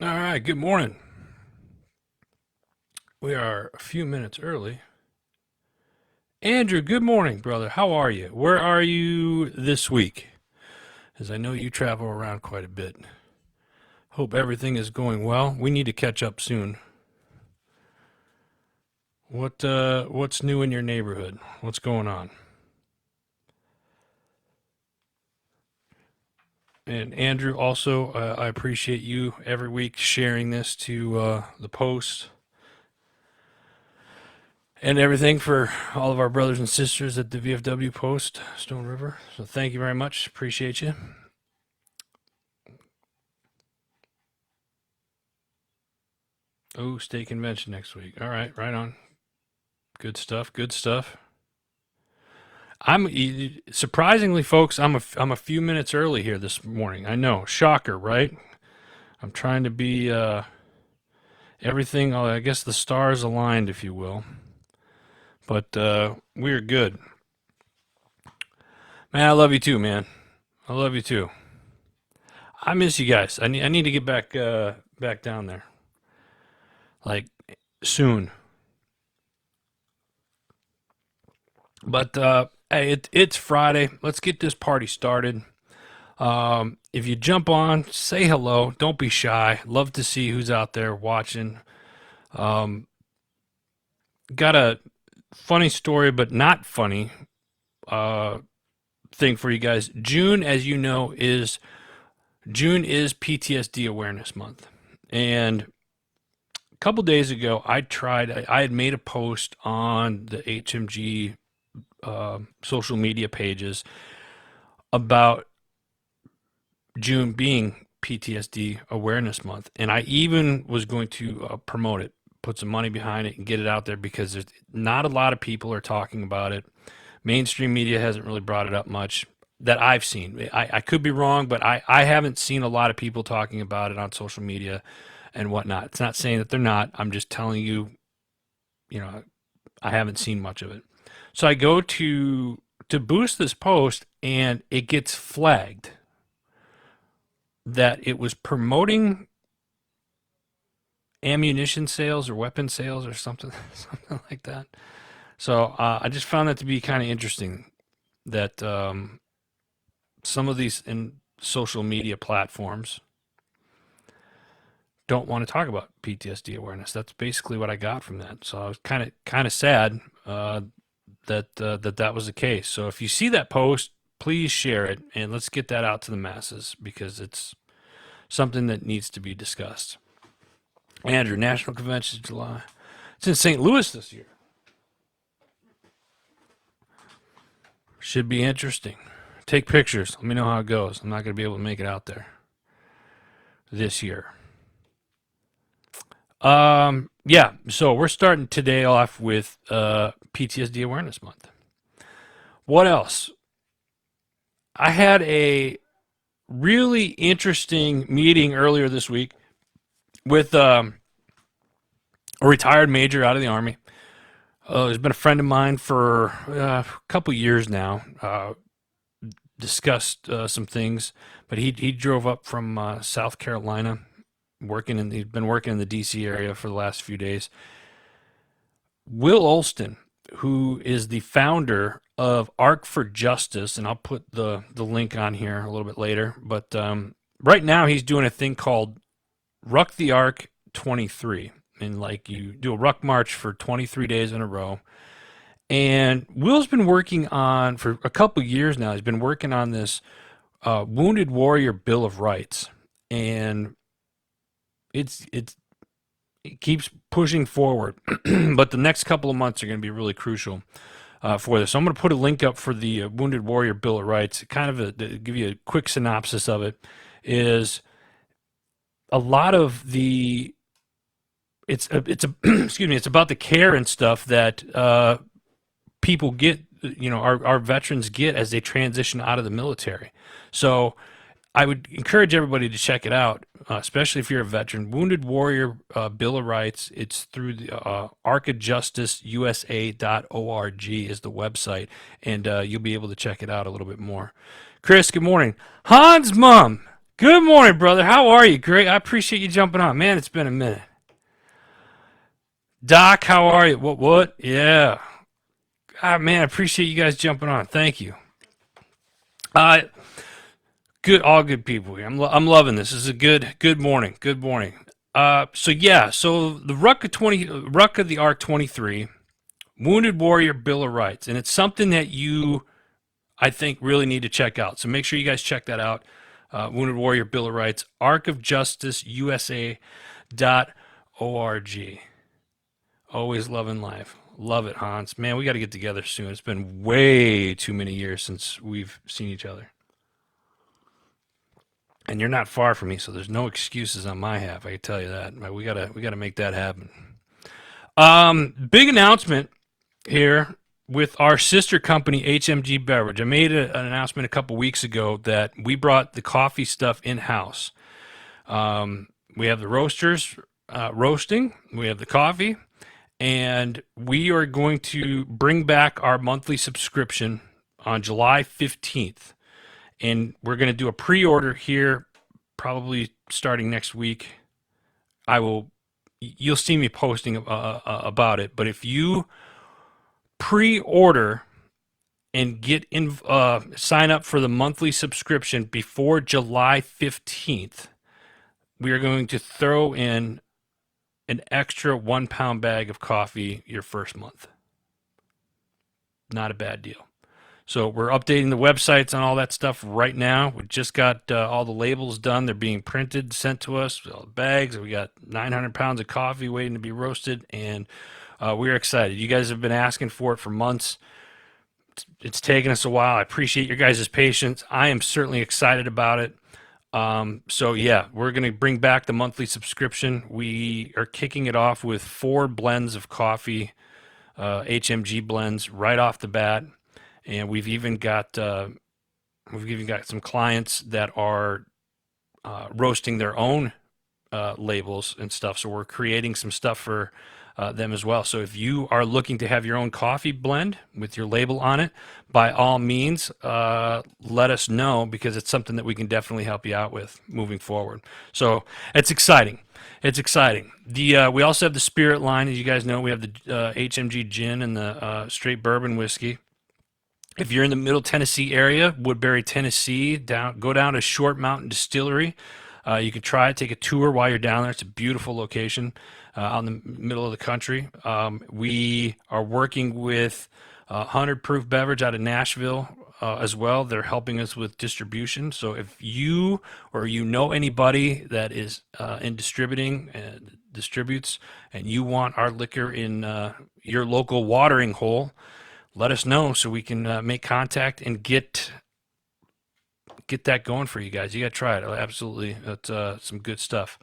All right, good morning. We are a few minutes early. Andrew, good morning, brother. How are you? Where are you this week? As I know you travel around quite a bit. Hope everything is going well. We need to catch up soon. What's new in your neighborhood? What's going on? And Andrew, also, I appreciate you every week sharing this to the post and everything for all of our brothers and sisters at the VFW post, Stone River. So thank you very much. Appreciate you. Oh, state convention next week. All right, right on. Good stuff. Good stuff. I'm surprisingly, folks. I'm a few minutes early here this morning. I know, shocker, right? I'm trying to be everything. I guess the stars aligned, if you will. But we're good. Man, I love you too, man. I love you too. I miss you guys. I need to get back down there, like soon. But hey, it's Friday. Let's get this party started. If you jump on, say hello. Don't be shy. Love to see who's out there watching. Um, got a funny story, but not funny uh, thing for you guys. June is PTSD Awareness Month, and a couple days ago, I had made a post on the HMG social media pages about June being PTSD Awareness Month, and I even was going to promote it, put some money behind it, and get it out there because there's not a lot of people are talking about it. Mainstream media hasn't really brought it up much that I've seen. I could be wrong, but I haven't seen a lot of people talking about it on social media and whatnot. It's not saying that they're not. I'm just telling you, I haven't seen much of it. So I go to boost this post, and it gets flagged that it was promoting ammunition sales or weapon sales or something, something like that. So I just found that to be kind of interesting that some of these in social media platforms don't want to talk about PTSD awareness. That's basically what I got from that. So I was kind of sad that was the case. So if you see that post, please share it and let's get that out to the masses because it's something that needs to be discussed. Andrew, National Convention July. It's in St. Louis this year. Should be interesting. Take pictures. Let me know how it goes. I'm not going to be able to make it out there this year. Yeah, so we're starting today off with PTSD Awareness Month. What else? I had a really interesting meeting earlier this week with a retired major out of the Army. He's been a friend of mine for a couple years now. Discussed some things, but he drove up from South Carolina, he'd been working in the D.C. area for the last few days. Will Olston, who is the founder of Arc for Justice, and I'll put the link on here a little bit later, but right now he's doing a thing called Ruck the Arc 23. And like you do a ruck march for 23 days in a row. And Will's been working on, for a couple years now, he's been working on this Wounded Warrior Bill of Rights. And it keeps pushing forward. But the next couple of months are going to be really crucial for this. So I'm going to put a link up for the Wounded Warrior Bill of Rights. Kind of to give you a quick synopsis of it is a lot of the excuse me, it's about the care and stuff that people get, our veterans get as they transition out of the military. So I would encourage everybody to check it out, especially if you're a veteran. Wounded Warrior Bill of Rights. It's through the arcofjusticeusa.org is the website, and you'll be able to check it out a little bit more. Chris, good morning. Hans' mom Good morning, brother. How are you? Great. I appreciate you jumping on. Man, it's been a minute. Doc, how are you? What? Yeah. Ah, man, I appreciate you guys jumping on. Thank you. Uh, good, all good people here. I'm loving this. This is a good morning. Good morning. So the Ruck of the Arc 23, Wounded Warrior Bill of Rights, and it's something that you, I think, really need to check out. So make sure you guys check that out. Wounded Warrior Bill of Rights, arcofjusticeusa.org. Always loving life. Love it, Hans. Man, we got to get together soon. It's been way too many years since we've seen each other. And you're not far from me, so there's no excuses on my half. I can tell you that. We gotta make that happen. Big announcement here with our sister company HMG Beverage. I made an announcement a couple weeks ago that we brought the coffee stuff in house. We have the roasters roasting. We have the coffee. And we are going to bring back our monthly subscription on July 15th. And we're going to do a pre-order here probably starting next week. You'll see me posting about it. But if you pre-order and sign up for the monthly subscription before July 15th, we are going to throw in an extra 1 pound bag of coffee your first month. Not a bad deal. So we're updating the websites and all that stuff right now. We just got all the labels done. They're being printed, sent to us, all the bags. We got 900 pounds of coffee waiting to be roasted, and we're excited. You guys have been asking for it for months. It's taken us a while. I appreciate your guys' patience. I am certainly excited about it. So yeah, we're going to bring back the monthly subscription. We are kicking it off with 4 blends of coffee, HMG blends right off the bat. And we've even got some clients that are roasting their own labels and stuff. So we're creating some stuff for them as well. So if you are looking to have your own coffee blend with your label on it, by all means, let us know, because it's something that we can definitely help you out with moving forward. So it's exciting. It's exciting. We also have the spirit line. As you guys know, we have the HMG gin and the straight bourbon whiskey. If you're in the Middle Tennessee area, Woodbury, Tennessee, go down to Short Mountain Distillery. You can try it, take a tour while you're down there. It's a beautiful location out in the middle of the country. We are working with 100 Proof Beverage out of Nashville as well. They're helping us with distribution. So if you or you know anybody that is in distributing and distributes, and you want our liquor in your local watering hole, let us know so we can make contact and get that going for you guys. You got to try it. Absolutely. That's some good stuff.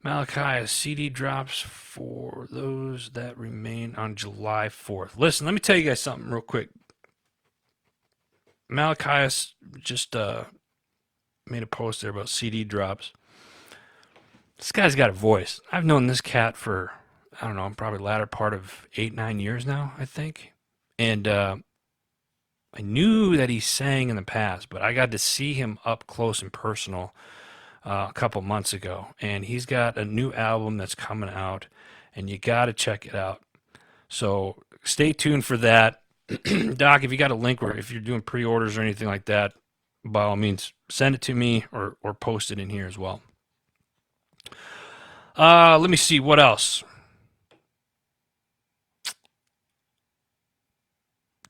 Malachi, CD drops for those that remain on July 4th. Listen, let me tell you guys something real quick. Malachi just made a post there about CD drops. This guy's got a voice. I've known this cat for, I don't know, probably latter part of 8-9 years now, I think. And I knew that he sang in the past, but I got to see him up close and personal a couple months ago. And he's got a new album that's coming out, and you got to check it out. So stay tuned for that. Doc, if you got a link, or if you're doing pre-orders or anything like that, by all means, send it to me or post it in here as well. Let me see, what else?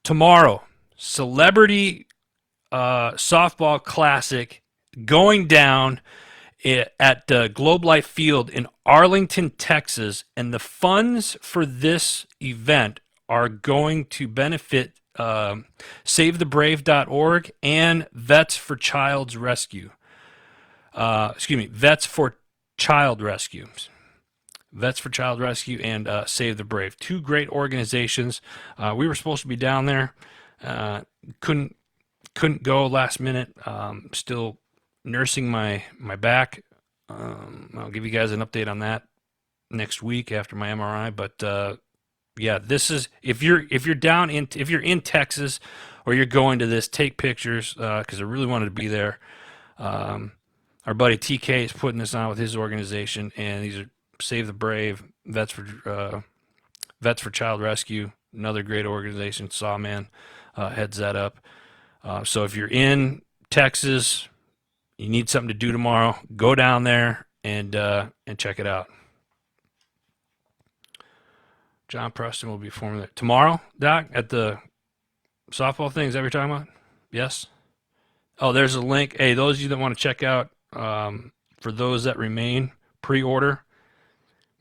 Tomorrow, Celebrity Softball Classic going down at Globe Life Field in Arlington, Texas, and the funds for this event are going to benefit SaveTheBrave.org and Vets for Child Rescue. Vets for Child Rescue. Vets for Child Rescue and Save the Brave. 2 great organizations. We were supposed to be down there. Couldn't go last minute. Still nursing my back. I'll give you guys an update on that next week after my MRI. But yeah, this is if you're in Texas or you're going to this, take pictures because I really wanted to be there. Our buddy TK is putting this on with his organization, and these are Save the Brave, Vets for Child Rescue, another great organization. Sawman heads that up. So if you're in Texas, you need something to do tomorrow, go down there and check it out. John Preston will be performing there tomorrow, Doc, at the softball thing. Is that what you're talking about? Yes. Oh, there's a link. Hey, those of you that want to check out, for those that remain, pre-order,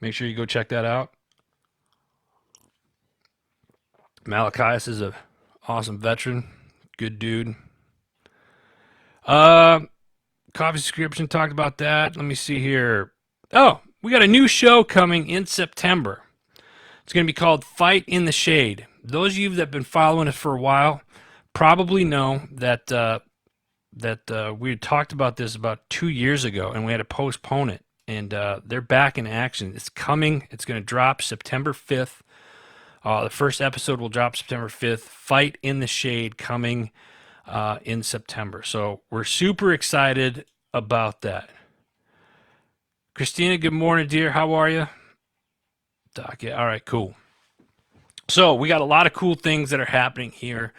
make sure you go check that out. Malachias is a awesome veteran, good dude. Coffee subscription, talked about that. Let me see here. Oh, we got a new show coming in September. It's going to be called Fight in the Shade. Those of you that have been following us for a while probably know that we had talked about this about 2 years ago, and we had to postpone it. And they're back in action. It's coming. It's going to drop September 5th. The first episode will drop September 5th. Fight in the Shade coming in September. So we're super excited about that. Christina, good morning, dear. How are you? Doc, yeah. All right, cool. So we got a lot of cool things that are happening here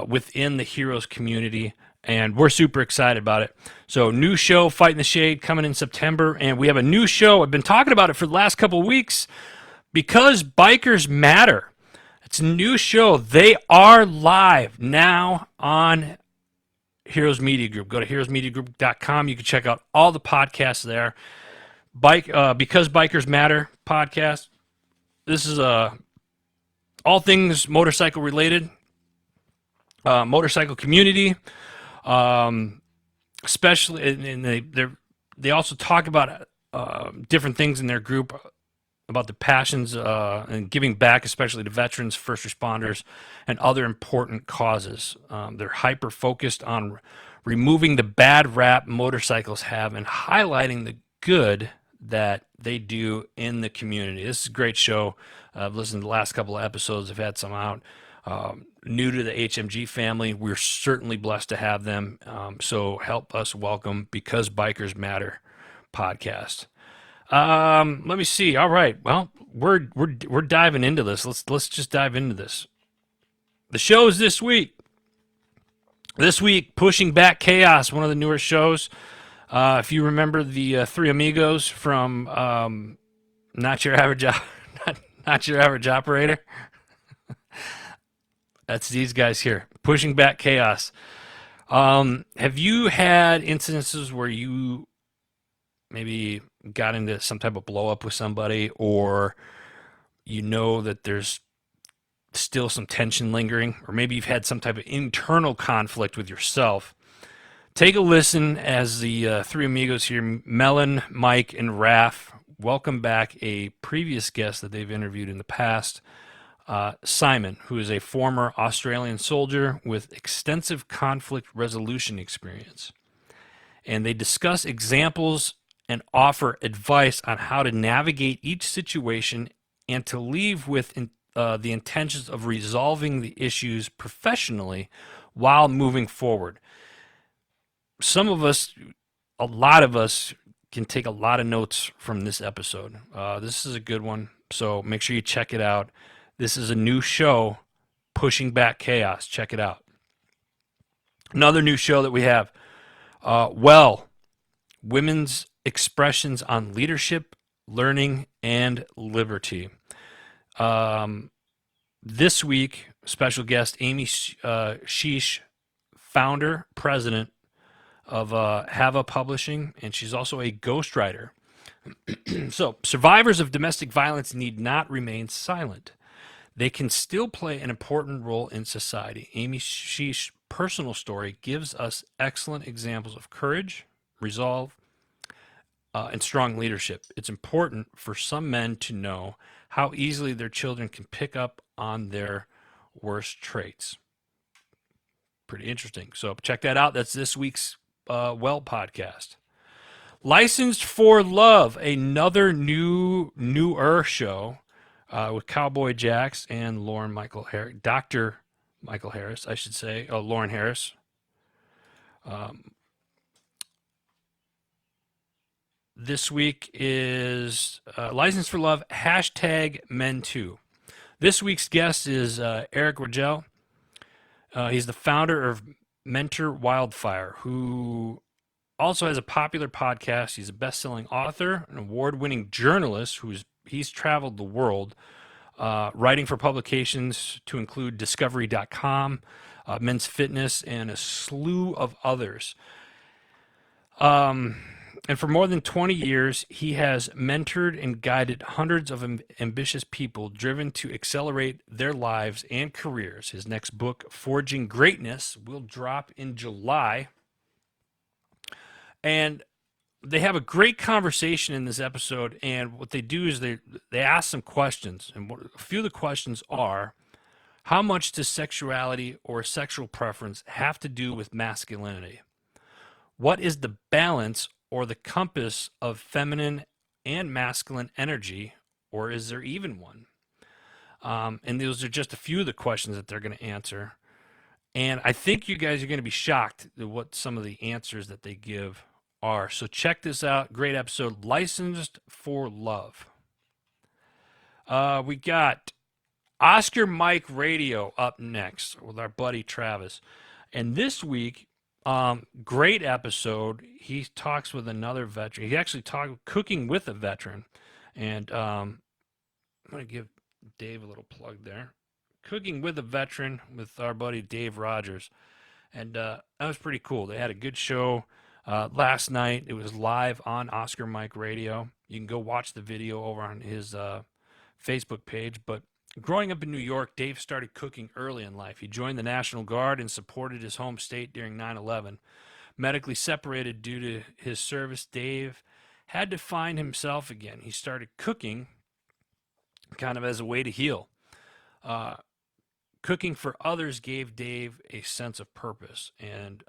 within the Heroes community, and we're super excited about it. So new show, Fight in the Shade, coming in September, and we have a new show. I've been talking about it for the last couple of weeks. Because Bikers Matter. It's a new show. They are live now on Heroes Media Group. Go to heroesmediagroup.com. You can check out all the podcasts there. Because Bikers Matter podcast. This is all things motorcycle related, motorcycle community, especially, and they also talk about different things in their group about the passions and giving back, especially to veterans, first responders, and other important causes. They're hyper focused on removing the bad rap motorcycles have and highlighting the good that they do in the community. This is a great show. I've listened to the last couple of episodes. I've had some out. New to the HMG family. We're certainly blessed to have them. So help us welcome Because Bikers Matter podcast. Let me see. All right. Well, we're diving into this. Let's just dive into this. The shows this week. This week, Pushing Back Chaos, one of the newer shows. If you remember the Three Amigos from Not Your Average Not Your Average Operator. That's these guys here. Pushing Back Chaos. Have you had incidences where you maybe got into some type of blow up with somebody, or you know that there's still some tension lingering, or maybe you've had some type of internal conflict with yourself? Take a listen as the Three Amigos here, Melon, Mike, and Raph, welcome back a previous guest that they've interviewed in the past, Simon, who is a former Australian soldier with extensive conflict resolution experience. And they discuss examples and offer advice on how to navigate each situation and to leave with the intentions of resolving the issues professionally while moving forward. Some of us, a lot of us, can take a lot of notes from this episode. This is a good one, so make sure you check it out. This is a new show, Pushing Back Chaos. Check it out. Another new show that we have, Women's Expressions on Leadership, Learning, and Liberty. This week, special guest Amy Sheesh, founder, president of Hava Publishing, and she's also a ghostwriter. So, survivors of domestic violence need not remain silent. They can still play an important role in society. Amy Sheesh's personal story gives us excellent examples of courage, resolve, and strong leadership. It's important for some men to know how easily their children can pick up on their worst traits. Pretty interesting. So check that out. That's this week's podcast. Licensed for Love, another newer show with Cowboy Jax and Dr. Michael Harris, I should say. Lauren Harris. this week is License for Love, hashtag Men2. This week's guest is Eric Rogel. He's the founder of Mentor Wildfire, who also has a popular podcast. He's a best-selling author, an award-winning journalist he's traveled the world, writing for publications to include Discovery.com, Men's Fitness, and a slew of others. And for more than 20 years, he has mentored and guided hundreds of ambitious people driven to accelerate their lives and careers. His next book, Forging Greatness, will drop in July. And they have a great conversation in this episode. And what they do is they ask some questions. And a few of the questions are, how much does sexuality or sexual preference have to do with masculinity? What is the balance or the compass of feminine and masculine energy, or is there even one? And those are just a few of the questions that they're going to answer. And I think you guys are going to be shocked at what some of the answers that they give are. So check this out. Great episode, Licensed for Love. We got Oscar Mike Radio up next with our buddy Travis. And this week, great episode. He talks with another veteran. He actually talked cooking with a veteran. And I'm going to give Dave a little plug there. Cooking with a veteran with our buddy Dave Rogers. And that was pretty cool. They had a good show last night. It was live on Oscar Mike Radio. You can go watch the video over on his Facebook page. But growing up in New York, Dave started cooking early in life. He joined the National Guard and supported his home state during 9/11. Medically separated due to his service, Dave had to find himself again. He started cooking kind of as a way to heal. Cooking for others gave Dave a sense of purpose, and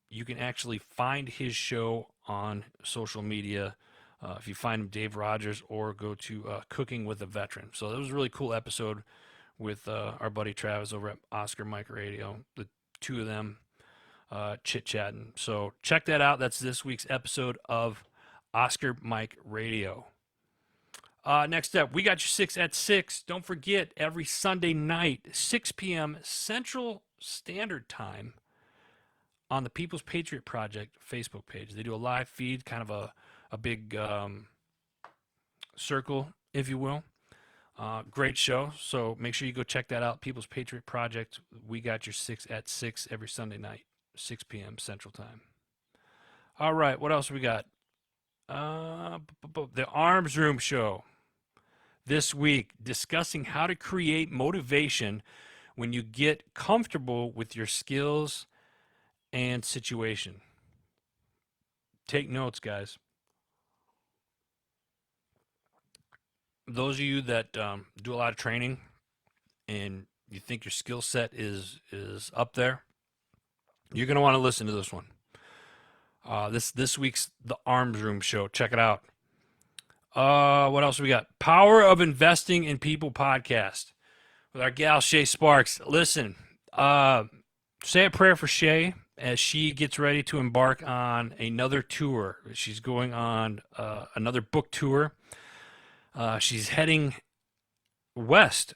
you can actually find his show on social media. If you find him, Dave Rogers, or go to Cooking with a Veteran. So that was a really cool episode with our buddy Travis over at Oscar Mike Radio. The two of them chit-chatting. So check that out. That's this week's episode of Oscar Mike Radio. Next up, we got your 6 at 6. Don't forget, every Sunday night, 6 p.m. Central Standard Time on the People's Patriot Project Facebook page. They do a live feed, kind of a big circle, if you will. Great show. So make sure you go check that out. People's Patriot Project. We got your 6 at 6 every Sunday night, 6 p.m. Central Time. All right, what else we got? The Arms Room Show. This week, discussing how to create motivation when you get comfortable with your skills and situation. Take notes, guys. Those of you that do a lot of training and you think your skill set is up there, you're going to want to listen to this one. This week's The Arms Room Show. Check it out. What else we got? Power of Investing in People podcast with our gal Shay Sparks. Listen, say a prayer for Shay as she gets ready to embark on another tour. She's going on another book tour. She's heading west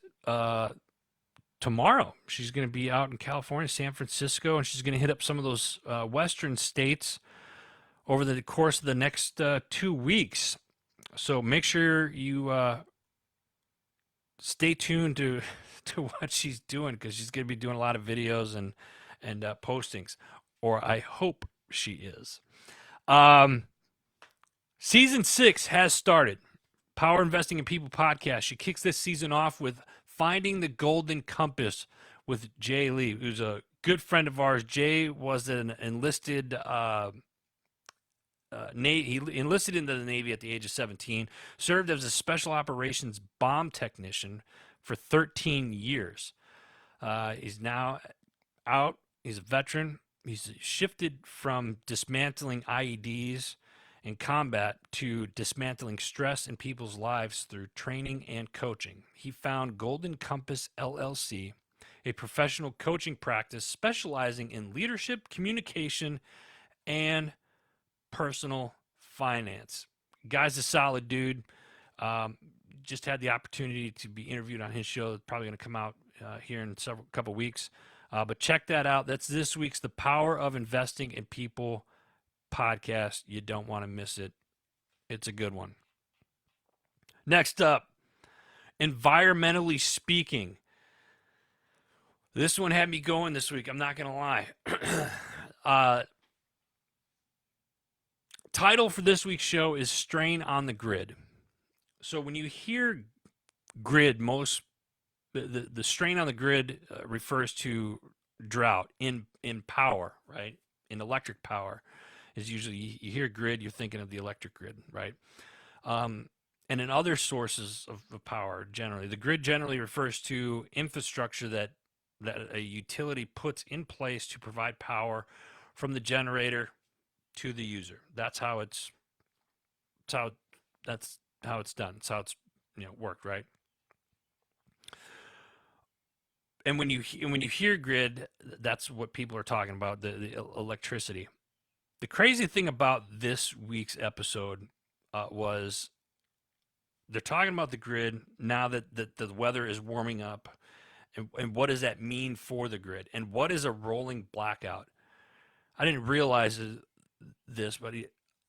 tomorrow. She's going to be out in California, San Francisco, and she's going to hit up some of those western states over the course of the next 2 weeks. So make sure you stay tuned to what she's doing, because she's going to be doing a lot of videos and postings, or I hope she is. Season 6 has started. Power Investing in People podcast. She kicks this season off with Finding the Golden Compass with Jay Lee, who's a good friend of ours. Jay was an enlisted he enlisted into the Navy at the age of 17, served as a special operations bomb technician for 13 years. He's now out. He's a veteran. He's shifted from dismantling IEDs in combat to dismantling stress in people's lives through training and coaching. He found Golden Compass LLC, a professional coaching practice specializing in leadership, communication, and personal finance. Guy's a solid dude. Just had the opportunity to be interviewed on his show. It's probably going to come out here in couple weeks. But check that out. That's this week's The Power of Investing in People podcast. You don't want to miss it. It's a good one. Next up, environmentally speaking. This one had me going this week. I'm not going to lie. Title for this week's show is Strain on the Grid. So when you hear grid, the strain on the grid refers to drought in power, right? In electric power is usually, you hear grid, you're thinking of the electric grid, right? And in other sources of power, generally, the grid generally refers to infrastructure that a utility puts in place to provide power from the generator to the user. That's how it's done. That's how it's worked, right? And when you hear grid, that's what people are talking about, the electricity. The crazy thing about this week's episode was they're talking about the grid now that the weather is warming up, and what does that mean for the grid, and what is a rolling blackout? I didn't realize this, but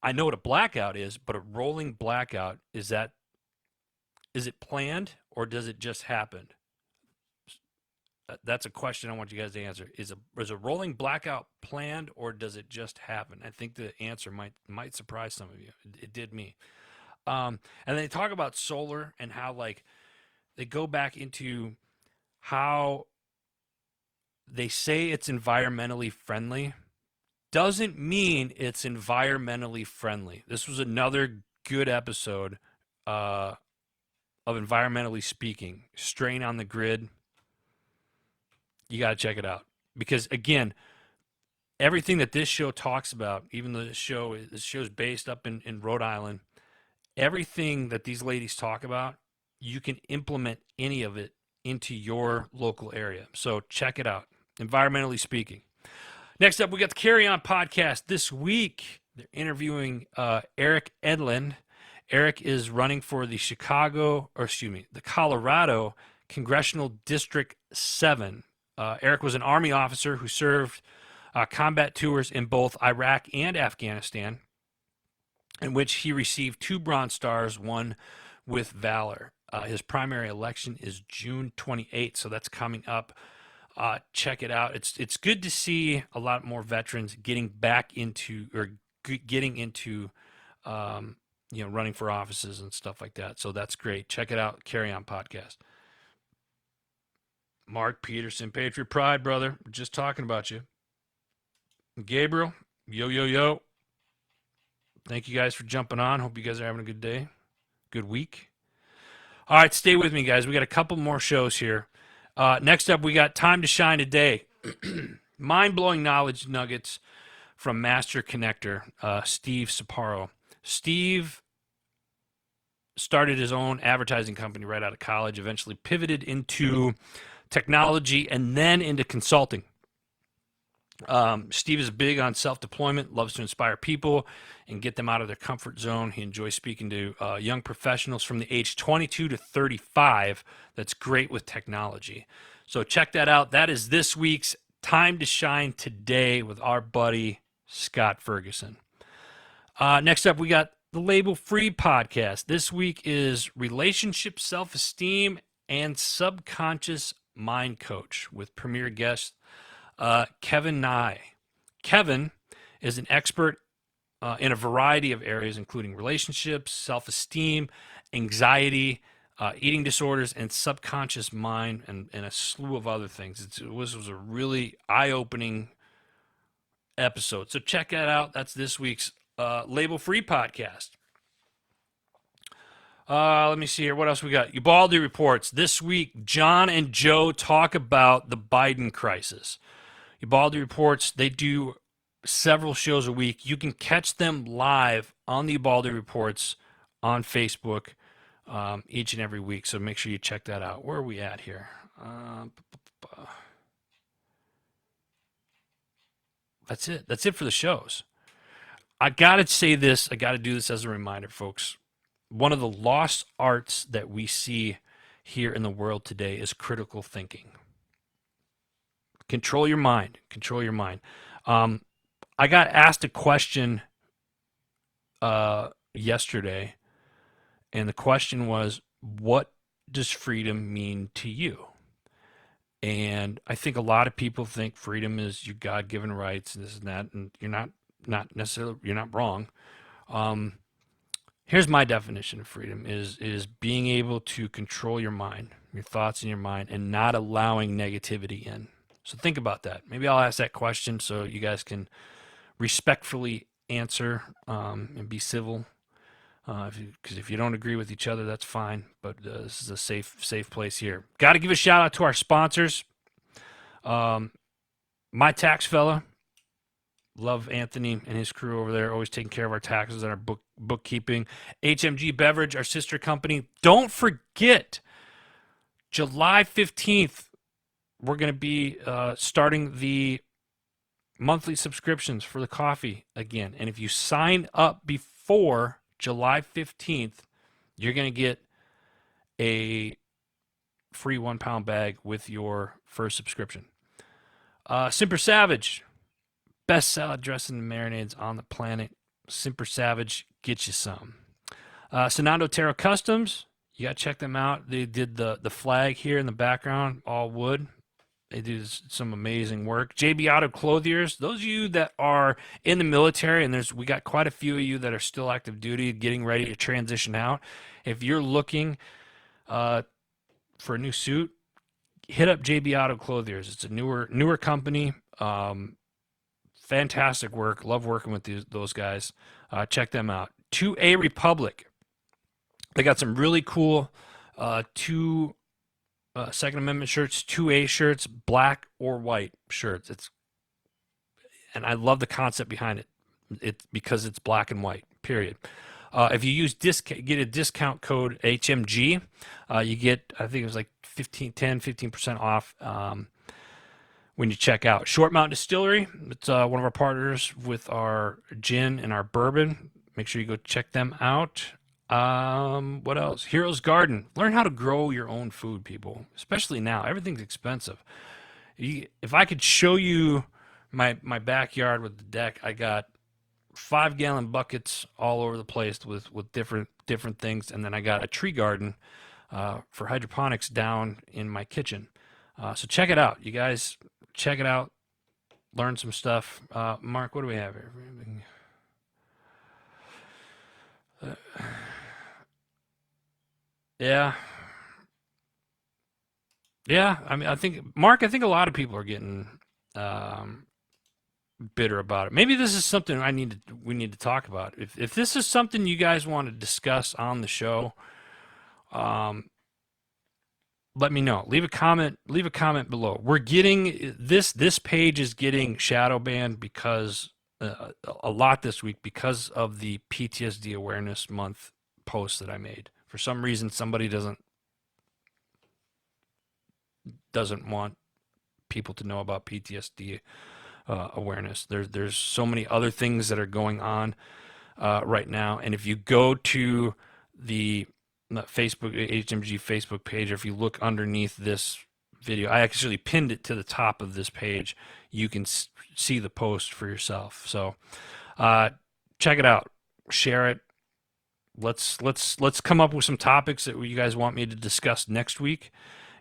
I know what a blackout is, but a rolling blackout, is it planned or does it just happen? That's a question I want you guys to answer. Is a rolling blackout planned or does it just happen? I think the answer might surprise some of you. It did me. And they talk about solar and how, like, they go back into how they say it's environmentally friendly. Doesn't mean it's environmentally friendly. This was another good episode of environmentally speaking. Strain on the Grid. You got to check it out, because again, everything that this show talks about, even though this show is based up in Rhode Island, everything that these ladies talk about, you can implement any of it into your local area. So check it out. Environmentally speaking. Next up, we got the Carry On podcast. This week, they're interviewing Eric Edlin. Eric is running for the Colorado Congressional District 7. Eric was an Army officer who served combat tours in both Iraq and Afghanistan, in which he received 2 Bronze Stars, one with Valor. His primary election is June 28th, so that's coming up. Check it out. It's good to see a lot more veterans getting into running for offices and stuff like that. So that's great. Check it out. Carry On podcast. Mark Peterson, Patriot Pride, brother. We're just talking about you. Gabriel, yo. Thank you guys for jumping on. Hope you guys are having a good day, good week. All right, stay with me, guys. We got a couple more shows here. Next up, we got Time to Shine Today. Mind-blowing knowledge nuggets from Master Connector, Steve Saparo. Steve started his own advertising company right out of college, eventually pivoted into technology and then into consulting. Steve is big on self-deployment, loves to inspire people and get them out of their comfort zone. He enjoys speaking to young professionals from the age 22 to 35. That's great with technology. So check that out. That is this week's Time to Shine Today with our buddy Scott Ferguson. Next up, we got the Label Free podcast. This week is Relationship Self-Esteem and Subconscious Mind Coach with premier guest Kevin Nye. Kevin is an expert in a variety of areas, including relationships, self-esteem, anxiety, eating disorders, and subconscious mind, and a slew of other things. It was a really eye-opening episode. So check that out. That's this week's Label Free podcast. Let me see here. What else we got? Ubaldi reports. This week, John and Joe talk about the Biden crisis. Ubaldi reports. They do several shows a week. You can catch them live on the Ubaldi reports on Facebook each and every week. So make sure you check that out. Where are we at here? That's it. That's it for the shows. I got to say this. I got to do this as a reminder, folks. One of the lost arts that we see here in the world today is critical thinking. Control your mind. Control your mind. I got asked a question yesterday, and the question was, what does freedom mean to you? And I think a lot of people think freedom is your God-given rights and this and that, and you're not necessarily, you're not wrong. Here's my definition of freedom is being able to control your mind, your thoughts in your mind, and not allowing negativity in. So think about that. Maybe I'll ask that question so you guys can respectfully answer and be civil. Because if you don't agree with each other, that's fine. But this is a safe place here. Got to give a shout out to our sponsors. My Tax Fella. Love Anthony and his crew over there, always taking care of our taxes and our bookkeeping. HMG Beverage, our sister company. Don't forget, July 15th, we're going to be starting the monthly subscriptions for the coffee again. And if you sign up before July 15th, you're going to get a free 1 pound bag with your first subscription. Simper Savage, best salad dressing and marinades on the planet. Simper Savage, get you some. Sonando Terra Customs, you got to check them out. They did the flag here in the background, all wood. They do some amazing work. JB Auto Clothiers, those of you that are in the military, and we got quite a few of you that are still active duty, getting ready to transition out. If you're looking for a new suit, hit up JB Auto Clothiers. It's a newer company. Fantastic work. Love working with those guys. Check them out. 2A Republic. They got some really cool Second Amendment shirts, 2A shirts, black or white shirts. And I love the concept behind it. It's because it's black and white, period. If you get a discount code HMG, you get, I think it was like 15% off when you check out. Short Mountain Distillery, it's one of our partners with our gin and our bourbon. Make sure you go check them out. What else? Heroes Garden. Learn how to grow your own food, people. Especially now, everything's expensive. If I could show you my backyard with the deck, I got 5-gallon buckets all over the place with different things, and then I got a tree garden for hydroponics down in my kitchen. So check it out, you guys. Check it out. Learn some stuff. Mark, what do we have here? Yeah. I mean, I think a lot of people are getting bitter about it. Maybe this is something we need to talk about. If this is something you guys want to discuss on the show, let me know. Leave a comment below. We're getting this page is getting shadow banned because a lot this week because of the PTSD Awareness Month post that I made. For some reason, somebody doesn't want people to know about PTSD awareness. There's so many other things that are going on right now, and if you go to the Facebook HMG Facebook page, or if you look underneath this video, I actually pinned it to the top of this page. You can see the post for yourself. So check it out, share it. Let's come up with some topics that you guys want me to discuss next week.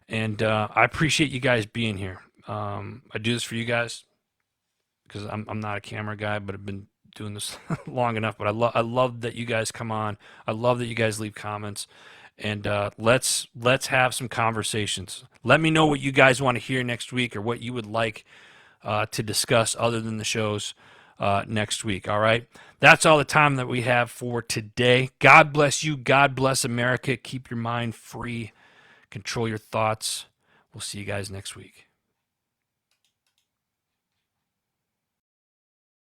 And I appreciate you guys being here. I do this for you guys because I'm not a camera guy, but I've been doing this long enough. But I love that you guys come on. I love that you guys leave comments. And let's have some conversations. Let me know what you guys want to hear next week, or what you would like to discuss other than the shows next week. All right. That's all the time that we have for today. God bless you. God bless America. Keep your mind free. Control your thoughts. We'll see you guys next week.